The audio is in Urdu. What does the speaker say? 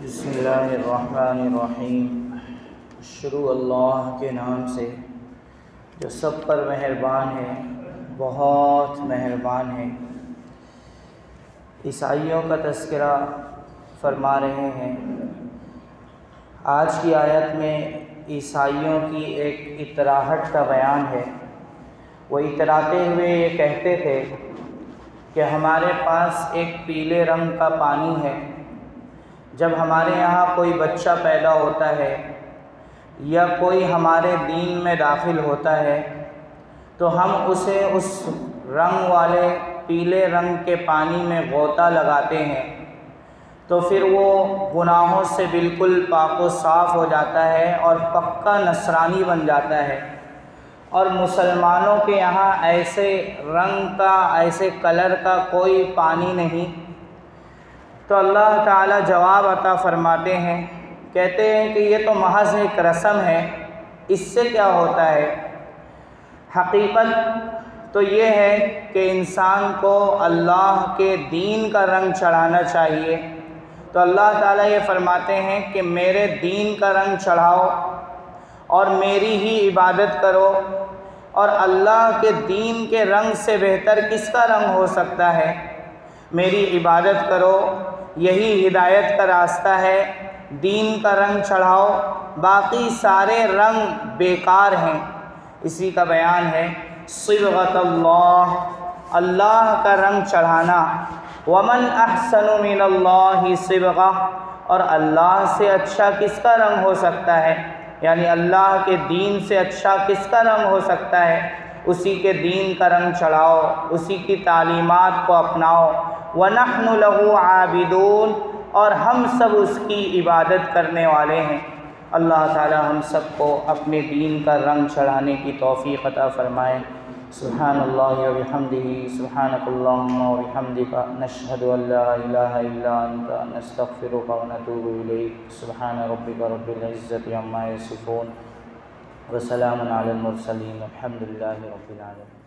بسم اللہ الرحمن الرحیم۔ شروع اللہ کے نام سے جو سب پر مہربان ہے، بہت مہربان ہے۔ عیسائیوں کا تذکرہ فرما رہے ہیں۔ آج کی آیت میں عیسائیوں کی ایک اطراحت کا بیان ہے۔ وہ اتراتے ہوئے یہ کہتے تھے کہ ہمارے پاس ایک پیلے رنگ کا پانی ہے۔ جب ہمارے یہاں کوئی بچہ پیدا ہوتا ہے یا کوئی ہمارے دین میں داخل ہوتا ہے تو ہم اسے اس رنگ والے پیلے رنگ کے پانی میں غوطہ لگاتے ہیں تو پھر وہ گناہوں سے بالکل پاک و صاف ہو جاتا ہے اور پکا نصرانی بن جاتا ہے۔ اور مسلمانوں کے یہاں ایسے رنگ کا، ایسے کلر کا کوئی پانی نہیں۔ تو اللہ تعالیٰ جواب عطا فرماتے ہیں، کہتے ہیں کہ یہ تو محض ایک رسم ہے، اس سے کیا ہوتا ہے؟ حقیقت تو یہ ہے کہ انسان کو اللہ کے دین کا رنگ چڑھانا چاہیے۔ تو اللہ تعالیٰ یہ فرماتے ہیں کہ میرے دین کا رنگ چڑھاؤ اور میری ہی عبادت کرو، اور اللہ کے دین کے رنگ سے بہتر کس کا رنگ ہو سکتا ہے؟ میری عبادت کرو، یہی ہدایت کا راستہ ہے۔ دین کا رنگ چڑھاؤ، باقی سارے رنگ بیکار ہیں۔ اسی کا بیان ہے صبغۃ اللہ، اللہ کا رنگ چڑھانا۔ ومن احسن من اللہ صبغہ، اور اللہ سے اچھا کس کا رنگ ہو سکتا ہے؟ یعنی اللہ کے دین سے اچھا کس کا رنگ ہو سکتا ہے؟ اسی کے دین کا رنگ چڑھاؤ، اسی کی تعلیمات کو اپناؤ۔ وَنَحْنُ لَهُ عَابِدُونَ، اور ہم سب اس کی عبادت کرنے والے ہیں۔ اللہ تعالی ہم سب کو اپنے دین کا رنگ چڑھانے کی توفیق عطا فرمائے۔ سبحان اللہ و بحمدہ، سبحانک اللہم و بحمدک، نشہد ان لا الہ الا انت، نستغفرک و نتوب الیک۔ سبحان ربک رب العزت عما یصفون، وسلام علی المرسلین، والحمد للہ رب العالمین۔